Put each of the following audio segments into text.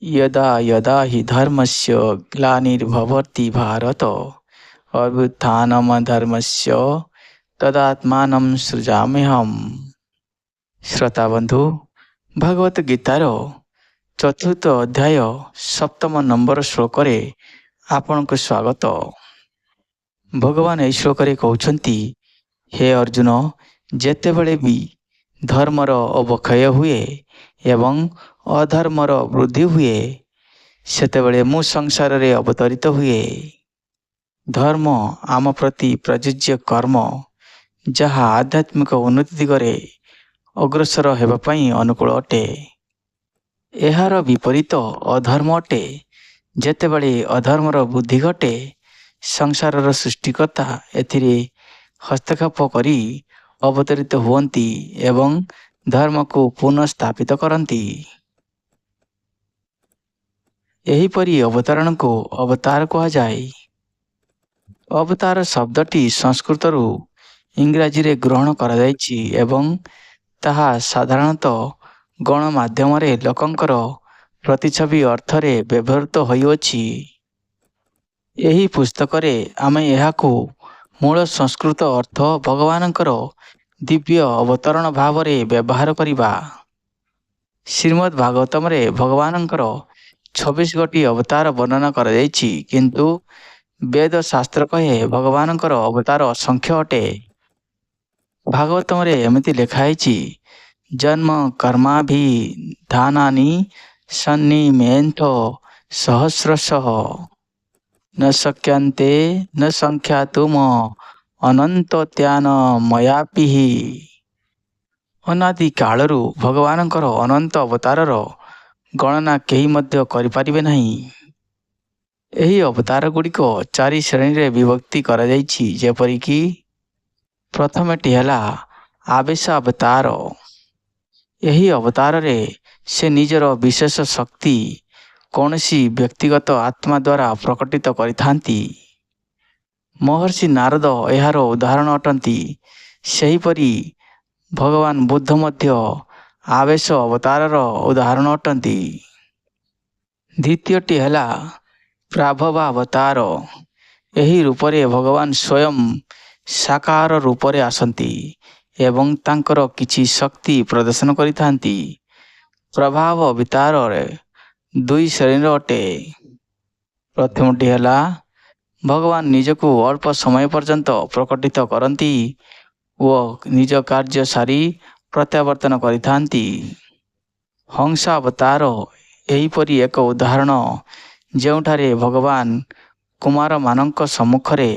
यदा यदा हि धर्मस्य ग्लानिर्भवति भारत अभ्युत्थानमधर्मस्य तदात्मानं सृजाम्यहम्। श्रोता बंधु, भगवत गीतार चतुर्थ अध्याय सप्तम नंबर श्लोक आपण को स्वागत। भगवान यह श्लोक कहते, हे अर्जुन, जेतेबेले भी धर्मर अवक्षय हुए एवं अधर्मर वृद्धि हुए सेतेबेले मु संसार रे अवतरित हुए। धर्म आम प्रति प्रযোज्य कर्म जहाँ आध्यात्मिक उन्नति दिगरे अग्रसर हेबा पई अनुकूल अटे। एहार विपरीत अधर्म अटे। जेतेबेले अधर्मर वृद्धि घटे संसारर सृष्टिकर्ता एथिरे हस्तक्षेप करी अवतरित हुअन्ति एवं धर्म को पुनः स्थापित करती। एहीपरि अवतरण को अवतार कहा जाए। अवतार शब्दटी संस्कृत रु इंग्राजी रे ग्रहण करा जायछि एवं ताहा साधारणतः गणमाध्यम रे लोकंकर प्रतिछवि अर्थ रे व्यवहृत होइछि। एही पुस्तक रे आमे एहाकु मूल संस्कृत अर्थ भगवानंकर दिव्य अवतरण भाव रे व्यवहार करिबा। श्रीमद् भागवतम रे भगवानंकर 26 गोटी अवतार वर्णना करा जायछि, किंतु वेद शास्त्र कहे भगवानंकर अवतार असंख्य अटे। भागवतम रे एमिति लिखाइछि, जन्म कर्माभिधानानि सन्निमेन्थो सहस्रशः न शक्यन्ते न संख्यातुम अनंतत्यान मयापिहि। अनादि कालरू भगवानंकर अनंत अवतारर गणना केही मध्य करिपारिबे नहीं। एही अवतार गुड़िक 4 श्रेणी रे विभक्ति करा जायछि, जेपरिकी प्रथमटी हैला आवेश अवतार। एही अवतार रे से निजर विशेष शक्ति कौनसी व्यक्तिगत आत्मा द्वारा प्रकटित करिथांती। महर्षि नारद एहार उदाहरण अटंती। सेहीपरि भगवान बुद्ध मध्य आवेश अवतारर उदाहरण अटंती। द्वितीयटी हैला प्राभवा अवतार। एही रूपरे भगवान स्वयं साकार रूपरे आसंती एवं तांकर किछि शक्ति प्रदर्शन करिथांती। प्रभाव अवतार 2 श्रेणी अटे। प्रथमटी हैला भगवान निजको अल्प समय पर्यंत प्रकटित करती व निज कार्य सारी प्रत्यावर्तन करिथांती। हंसा अवतार एहीपरि एक उदाहरण, जेउठारे भगवान कुमार मानक सम्मुखरे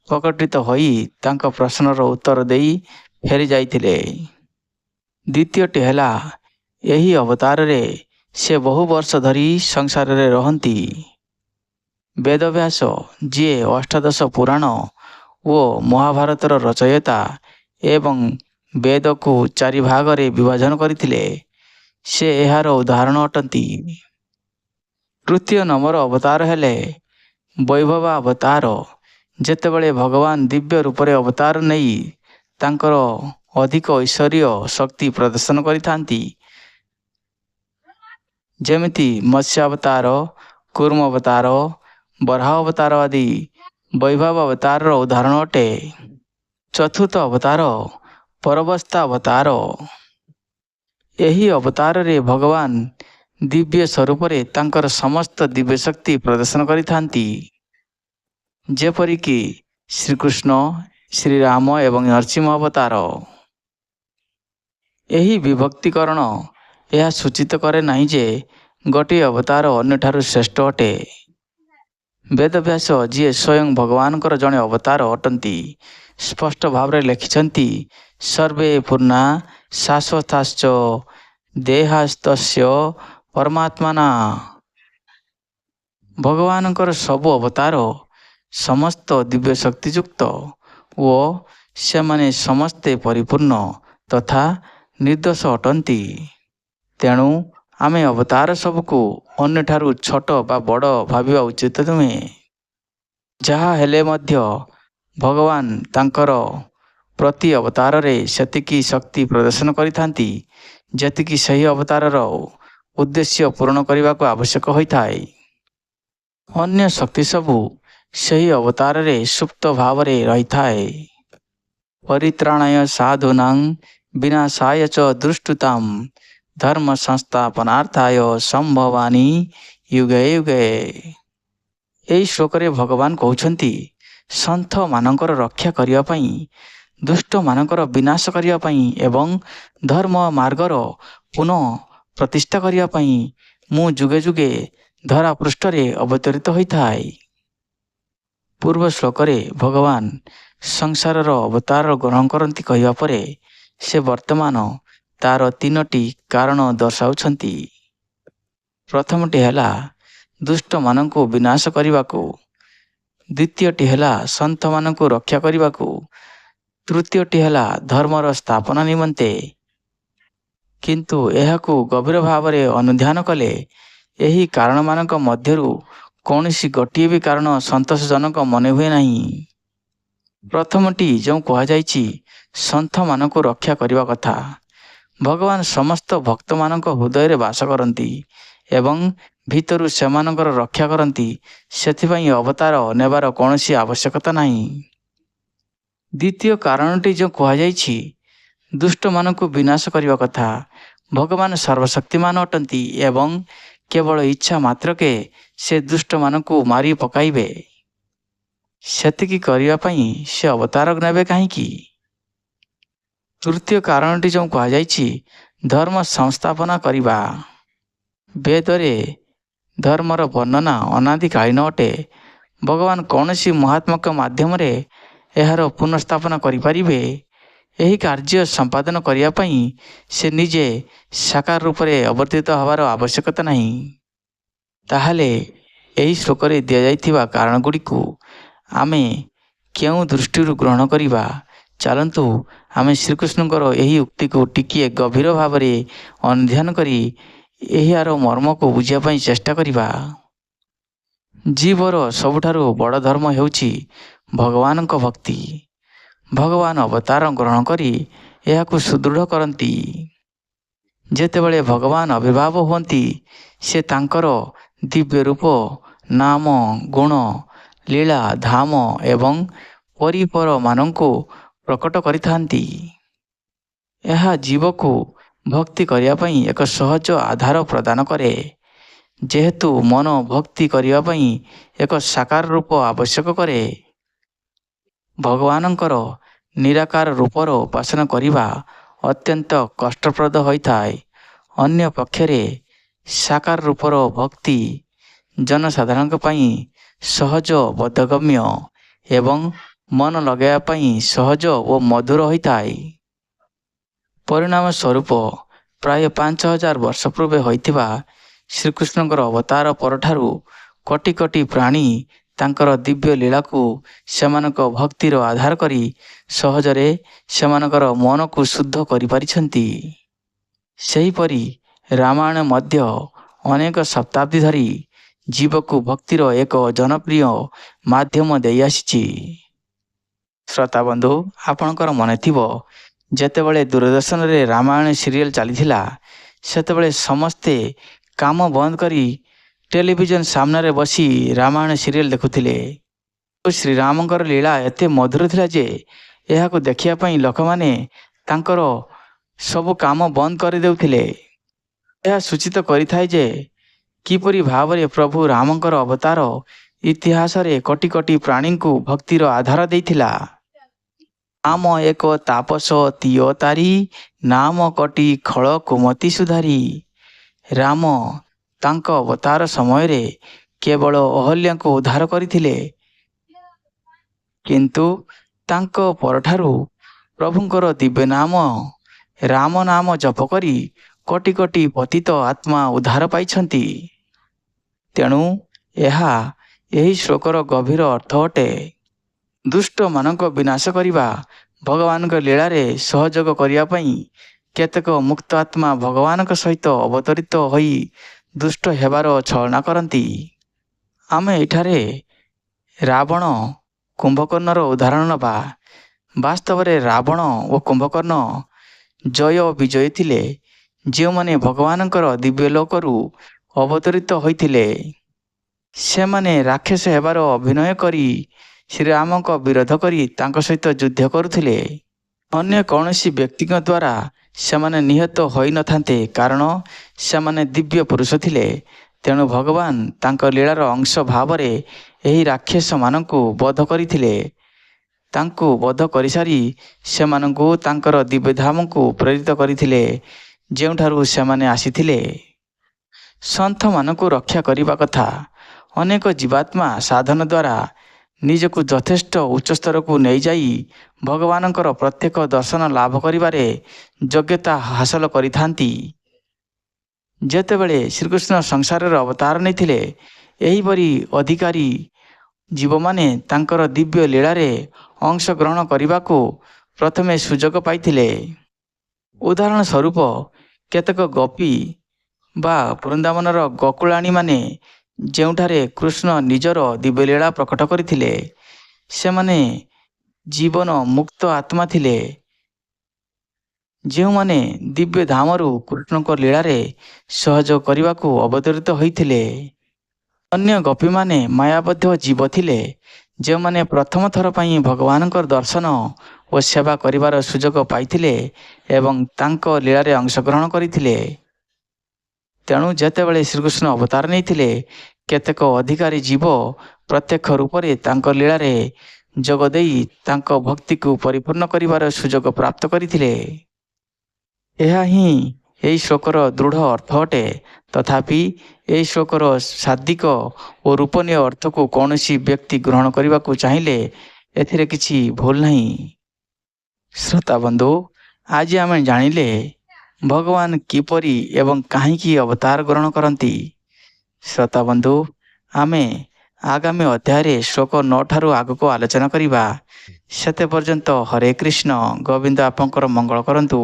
प्रकटित होई तांक प्रश्नर उत्तर देई फेरी जाइथिले। द्वितीयटी हैला एही अवतार रे से बहु वर्ष धरी संसार रे रहंती। वेदव्यास जी अष्टादश पुराण ओ महाभारतर रचयिता एवं वेद को 4 भाग रे विभाजन करथिले, से एहार उदाहरण अटंती। तृतीय नंबर अवतार हेले वैभव अवतार। जेतेबेले भगवान दिव्य रूपरे अवतार नहीं तांकर अधिक ऐश्वर्य शक्ति प्रदर्शन करिथांती, जेमिति मत्स्य अवतार, कूर्म अवतार, बराह अवतार आदि वैभव अवतार उदाहरण अटे। चतुर्थ अवतार परवस्था अवतार। एही अवतार रे भगवान दिव्य स्वरूप रे तांकर समस्त दिव्य शक्ति प्रदर्शन करिथांती, जेपरिकी श्रीकृष्ण, श्रीराम एवं नरसिंह अवतार। एही विभक्तिकरण यह सूचित करे नहीं जे गोटे अवतार अन्यठारु श्रेष्ठ अटे। वेदव्यास जी स्वयं भगवानकर जड़े अवतार अटंती स्पष्ट भाव रे लिखिछंती, सर्वे पूर्णा शाश्वताश्च देहास्तस्य परमात्मना। भगवानकर सबु अवतार समस्त दिव्य शक्तियुक्त व से माने समस्ते परिपूर्ण तथा निर्दोष अटंती। तेणु आमे अवतार सबको अन्यठारु छोट बा बड़ भाविबा उचित नुहे। जहा हेले मध्य भगवान तांकर प्रति अवतार रे सेतिकी शक्ति प्रदर्शन करिथांती जेतिकी सही अवतारर ଉଦ୍ଦେଶ୍ୟ ପୂରଣ କରିବାକୁ ଆବଶ୍ୟକ ହୋଇଥାଏ। ଅନ୍ୟ ଶକ୍ତି ସବୁ ସେହି ଅବତାରରେ ସୁପ୍ତ ଭାବରେ ରହିଥାଏ। ପରିତ୍ରାଣାୟ ସାଧୂନାଂ ବିନାଶାୟ ଚ ଦୁଷ୍କୃତାମ୍ ଧର୍ମ ସଂସ୍ଥାପନାର୍ଥାୟ ସମ୍ଭବାନି ୟୁଗେ ୟୁଗେ। ଏହି ଶ୍ଲୋକରେ ଭଗବାନ କହୁଛନ୍ତି, ସନ୍ଥମାନଙ୍କର ରକ୍ଷା କରିବା ପାଇଁ, ଦୁଷ୍ଟମାନଙ୍କର ବିନାଶ କରିବା ପାଇଁ ଏବଂ ଧର୍ମ ମାର୍ଗର ପୁନଃ ପ୍ରତିଷ୍ଠା କରିବା ପାଇଁ ମୁଁ ଯୁଗେ ଯୁଗେ ଧରା ପୃଷ୍ଠରେ ଅବତରିତ ହୋଇଥାଏ। ପୂର୍ବ ଶ୍ଲୋକରେ ଭଗବାନ ସଂସାରର ଅବତାର ଗ୍ରହଣ କରନ୍ତି କହିବା ପରେ ସେ ବର୍ତ୍ତମାନ ତାର 3ଟି କାରଣ ଦର୍ଶାଉଛନ୍ତି। ପ୍ରଥମଟି ହେଲା ଦୁଷ୍ଟମାନଙ୍କୁ ବିନାଶ କରିବାକୁ, ଦ୍ୱିତୀୟଟି ହେଲା ସନ୍ଥମାନଙ୍କୁ ରକ୍ଷା କରିବାକୁ, ତୃତୀୟଟି ହେଲା ଧର୍ମର ସ୍ଥାପନା ନିମନ୍ତେ। କିନ୍ତୁ ଏହାକୁ ଗଭୀର ଭାବରେ ଅନୁଧ୍ୟାନ କଲେ ଏହି କାରଣମାନଙ୍କ ମଧ୍ୟରୁ କୌଣସି ଗୋଟିଏ ବି କାରଣ ସନ୍ତୋଷଜନକ ମନେ ହୁଏ ନାହିଁ। ପ୍ରଥମଟି ଯେଉଁ କୁହାଯାଇଛି ସନ୍ଥମାନଙ୍କୁ ରକ୍ଷା କରିବା କଥା, ଭଗବାନ ସମସ୍ତ ଭକ୍ତମାନଙ୍କ ହୃଦୟରେ ବାସ କରନ୍ତି ଏବଂ ଭିତରୁ ସେମାନଙ୍କର ରକ୍ଷା କରନ୍ତି, ସେଥିପାଇଁ ଅବତାର ନେବାର କୌଣସି ଆବଶ୍ୟକତା ନାହିଁ। ଦ୍ୱିତୀୟ କାରଣଟି ଯେଉଁ କୁହାଯାଇଛି ଦୁଷ୍ଟମାନଙ୍କୁ ବିନାଶ କରିବା କଥା, ଭଗବାନ ସର୍ବଶକ୍ତିମାନ ଅଟନ୍ତି ଏବଂ କେବଳ ଇଚ୍ଛା ମାତ୍ରକେ ସେ ଦୁଷ୍ଟମାନଙ୍କୁ ମାରି ପକାଇବେ। ସେତିକି କରିବା ପାଇଁ ସେ ଅବତାର ନେବେ କାହିଁକି? ତୃତୀୟ କାରଣଟି ଯେଉଁ କୁହାଯାଇଛି ଧର୍ମ ସଂସ୍ଥାପନା କରିବା, ବେଦରେ ଧର୍ମର ବର୍ଣ୍ଣନା ଅନାଦିକାଳୀନ ଅଟେ। ଭଗବାନ କୌଣସି ମହାତ୍ମାଙ୍କ ମାଧ୍ୟମରେ ଏହାର ପୁନଃସ୍ଥାପନା କରିପାରିବେ। ଏହି କାର୍ଯ୍ୟ ସମ୍ପାଦନ କରିବା ପାଇଁ ସେ ନିଜେ ସାକାର ରୂପରେ ଅବତୀର୍ଣ୍ଣ ହେବାର ଆବଶ୍ୟକତା ନାହିଁ। ତାହେଲେ ଏହି ଶ୍ଲୋକରେ ଦିଆଯାଇଥିବା କାରଣଗୁଡ଼ିକୁ ଆମେ କେଉଁ ଦୃଷ୍ଟିରୁ ଗ୍ରହଣ କରିବା? ଚାଲନ୍ତୁ ଆମେ ଶ୍ରୀକୃଷ୍ଣଙ୍କର ଏହି ଉକ୍ତିକୁ ଟିକିଏ ଗଭୀର ଭାବରେ ଅନୁଧ୍ୟାନ କରି ଏହାର ମର୍ମକୁ ବୁଝିବା ପାଇଁ ଚେଷ୍ଟା କରିବା। ଜୀବର ସବୁଠାରୁ ବଡ଼ ଧର୍ମ ହେଉଛି ଭଗବାନଙ୍କ ଭକ୍ତି। ଭଗବାନ ଅବତାର ଗ୍ରହଣ କରି ଏହାକୁ ସୁଦୃଢ଼ କରନ୍ତି। ଯେତେବେଳେ ଭଗବାନ ଆବିର୍ଭାବ ହୁଅନ୍ତି ସେ ତାଙ୍କର ଦିବ୍ୟ ରୂପ, ନାମ, ଗୁଣ, ଲୀଳା, ଧାମ ଏବଂ ପରିପରମାନଙ୍କୁ ପ୍ରକଟ କରିଥାନ୍ତି। ଏହା ଜୀବକୁ ଭକ୍ତି କରିବା ପାଇଁ ଏକ ସହଜ ଆଧାର ପ୍ରଦାନ କରେ। ଯେହେତୁ ମନ ଭକ୍ତି କରିବା ପାଇଁ ଏକ ସାକାର ରୂପ ଆବଶ୍ୟକ କରେ, ଭଗବାନଙ୍କର ନିରାକାର ରୂପର ଉପାସନା କରିବା ଅତ୍ୟନ୍ତ କଷ୍ଟପ୍ରଦ ହୋଇଥାଏ। ଅନ୍ୟ ପକ୍ଷରେ ସାକାର ରୂପର ଭକ୍ତି ଜନସାଧାରଣଙ୍କ ପାଇଁ ସହଜ, ବୋଧଗମ୍ୟ ଏବଂ ମନ ଲଗାଇବା ପାଇଁ ସହଜ ଓ ମଧୁର ହୋଇଥାଏ। ପରିଣାମ ସ୍ୱରୂପ ପ୍ରାୟ 5000 ବର୍ଷ ପୂର୍ବେ ହୋଇଥିବା ଶ୍ରୀକୃଷ୍ଣଙ୍କର ଅବତାର ପରଠାରୁ କୋଟି କୋଟି ପ୍ରାଣୀ ତାଙ୍କର ଦିବ୍ୟ ଲୀଳାକୁ ସେମାନଙ୍କ ଭକ୍ତିର ଆଧାର କରି ସହଜରେ ସେମାନଙ୍କର ମନକୁ ଶୁଦ୍ଧ କରିପାରିଛନ୍ତି। ସେହିପରି ରାମାୟଣ ମଧ୍ୟ ଅନେକ ଶତାବ୍ଦୀ ଧରି ଜୀବକୁ ଭକ୍ତିର ଏକ ଜନପ୍ରିୟ ମାଧ୍ୟମ ଦେଇ ଆସିଛି। ଶ୍ରୋତାବନ୍ଧୁ, ଆପଣଙ୍କର ମନେଥିବ ଯେତେବେଳେ ଦୂରଦର୍ଶନରେ ରାମାୟଣ ସିରିଏଲ ଚାଲିଥିଲା, ସେତେବେଳେ ସମସ୍ତେ କାମ ବନ୍ଦ କରି ଟେଲିଭିଜନ ସାମ୍ନାରେ ବସି ରାମାୟଣ ସିରିଏଲ ଦେଖୁଥିଲେ। ଶ୍ରୀରାମଙ୍କର ଲୀଳା ଏତେ ମଧୁର ଥିଲା ଯେ ଏହାକୁ ଦେଖିବା ପାଇଁ ଲୋକମାନେ ତାଙ୍କର ସବୁ କାମ ବନ୍ଦ କରିଦେଉଥିଲେ। ଏହା ସୂଚିତ କରିଥାଏ ଯେ କିପରି ଭାବରେ ପ୍ରଭୁ ରାମଙ୍କର ଅବତାର ଇତିହାସରେ କୋଟି କୋଟି ପ୍ରାଣୀଙ୍କୁ ଭକ୍ତିର ଆଧାର ଦେଇଥିଲା। ନାମ ଏକ ତାପସ ତିଓ ତାରି, ନାମ କୋଟି ଖଳ କୁମତି ସୁଧାରି। ରାମ ତାଙ୍କ ଅବତାର ସମୟରେ କେବଳ ଅହଲ୍ୟାଙ୍କୁ ଉଦ୍ଧାର କରିଥିଲେ, କିନ୍ତୁ ତାଙ୍କ ପରଠାରୁ ପ୍ରଭୁଙ୍କର ଦିବ୍ୟ ନାମ ରାମ ନାମ ଜପ କରି କୋଟି କୋଟି ପତିତ ଆତ୍ମା ଉଦ୍ଧାର ପାଇଛନ୍ତି। ତେଣୁ ଏହା ଏହି ଶ୍ଲୋକର ଗଭୀର ଅର୍ଥ ଅଟେ। ଦୁଷ୍ଟମାନଙ୍କ ବିନାଶ କରିବା ଭଗବାନଙ୍କ ଲୀଳାରେ ସହଯୋଗ କରିବା ପାଇଁ କେତେକ ମୁକ୍ତ ଆତ୍ମା ଭଗବାନଙ୍କ ସହିତ ଅବତରିତ ହୋଇ ଦୁଷ୍ଟ ହେବାର ଛଳନା କରନ୍ତି। ଆମେ ଏଠାରେ ରାବଣ, କୁମ୍ଭକର୍ଣ୍ଣର ଉଦାହରଣ ନେବା। ବାସ୍ତବରେ ରାବଣ ଓ କୁମ୍ଭକର୍ଣ୍ଣ ଜୟ ଓ ବିଜୟୀ ଥିଲେ। ଯେଉଁମାନେ ଭଗବାନଙ୍କର ଦିବ୍ୟ ଲୋକରୁ ଅବତରିତ ହୋଇଥିଲେ, ସେମାନେ ରାକ୍ଷସ ହେବାର ଅଭିନୟ କରି ଶ୍ରୀରାମଙ୍କ ବିରୋଧ କରି ତାଙ୍କ ସହିତ ଯୁଦ୍ଧ କରୁଥିଲେ। ଅନ୍ୟ କୌଣସି ବ୍ୟକ୍ତିଙ୍କ ଦ୍ୱାରା ସେମାନେ ନିହତ ହୋଇନଥାନ୍ତେ, କାରଣ ସେମାନେ ଦିବ୍ୟ ପୁରୁଷ ଥିଲେ। ତେଣୁ ଭଗବାନ ତାଙ୍କ ଲୀଳାର ଅଂଶ ଭାବରେ ଏହି ରାକ୍ଷସମାନଙ୍କୁ ବଧ କରିଥିଲେ। ତାଙ୍କୁ ବଧ କରିସାରି ସେମାନଙ୍କୁ ତାଙ୍କର ଦିବ୍ୟଧାମକୁ ପ୍ରେରିତ କରିଥିଲେ, ଯେଉଁଠାରୁ ସେମାନେ ଆସିଥିଲେ। ସନ୍ଥମାନଙ୍କୁ ରକ୍ଷା କରିବା କଥା। ଅନେକ ଜୀବାତ୍ମା ସାଧନ ଦ୍ୱାରା ନିଜକୁ ଯଥେଷ୍ଟ ଉଚ୍ଚସ୍ତରକୁ ନେଇଯାଇ ଭଗବାନଙ୍କର ପ୍ରତ୍ୟକ୍ଷ ଦର୍ଶନ ଲାଭ କରିବାରେ ଯୋଗ୍ୟତା ହାସଲ କରିଥାନ୍ତି। ଯେତେବେଳେ ଶ୍ରୀକୃଷ୍ଣ ସଂସାରରେ ଅବତାର ନେଇଥିଲେ, ଏହିପରି ଅଧିକାରୀ ଜୀବମାନେ ତାଙ୍କର ଦିବ୍ୟ ଲୀଳାରେ ଅଂଶଗ୍ରହଣ କରିବାକୁ ପ୍ରଥମେ ସୁଯୋଗ ପାଇଥିଲେ। ଉଦାହରଣ ସ୍ୱରୂପ, କେତେକ ଗୋପୀ ବା ବୃନ୍ଦାବନର ଗୋକୁଳାଣୀମାନେ ଯେଉଁଠାରେ କୃଷ୍ଣ ନିଜର ଦିବ୍ୟଲୀଳା ପ୍ରକଟ କରିଥିଲେ, ସେମାନେ ଜୀବନ ମୁକ୍ତ ଆତ୍ମା ଥିଲେ, ଯେଉଁମାନେ ଦିବ୍ୟ ଧାମରୁ କୃଷ୍ଣଙ୍କ ଲୀଳାରେ ସହଯୋଗ କରିବାକୁ ଅବତରିତ ହୋଇଥିଲେ। ଅନ୍ୟ ଗୋପୀମାନେ ମାୟାବଦ୍ଧ ଜୀବ ଥିଲେ, ଯେଉଁମାନେ ପ୍ରଥମ ଥର ପାଇଁ ଭଗବାନଙ୍କର ଦର୍ଶନ ଓ ସେବା କରିବାର ସୁଯୋଗ ପାଇଥିଲେ ଏବଂ ତାଙ୍କ ଲୀଳାରେ ଅଂଶଗ୍ରହଣ କରିଥିଲେ। ତେଣୁ ଯେତେବେଳେ ଶ୍ରୀକୃଷ୍ଣ ଅବତାର ନେଇଥିଲେ, କେତେକ ଅଧିକାରୀ ଜୀବ ପ୍ରତ୍ୟକ୍ଷ ରୂପରେ ତାଙ୍କ ଲୀଳାରେ ଯୋଗ ଦେଇ ତାଙ୍କ ଭକ୍ତିକୁ ପରିପୂର୍ଣ୍ଣ କରିବାର ସୁଯୋଗ ପ୍ରାପ୍ତ କରିଥିଲେ। ଏହା ହିଁ ଏହି ଶ୍ଲୋକର ଦୃଢ଼ ଅର୍ଥ ଅଟେ। ତଥାପି ଏହି ଶ୍ଲୋକର ଶାବ୍ଦିକ ଓ ରୂପନୀୟ ଅର୍ଥକୁ କୌଣସି ବ୍ୟକ୍ତି ଗ୍ରହଣ କରିବାକୁ ଚାହିଁଲେ ଏଥିରେ କିଛି ଭୁଲ ନାହିଁ। ଶ୍ରୋତାବନ୍ଧୁ, ଆଜି ଆମେ ଜାଣିଲେ ଭଗବାନ କିପରି ଏବଂ କାହିଁକି ଅବତାର ଗ୍ରହଣ କରନ୍ତି। ଶ୍ରୋତାବନ୍ଧୁ, ଆମେ ଆଗାମୀ ଅଧ୍ୟାୟରେ ଶ୍ଲୋକ 9 ଠାରୁ ଆଗକୁ ଆଲୋଚନା କରିବା। ସେତେ ପର୍ଯ୍ୟନ୍ତ ହରେ କୃଷ୍ଣ। ଗୋବିନ୍ଦ ଆପଣଙ୍କର ମଙ୍ଗଳ କରନ୍ତୁ।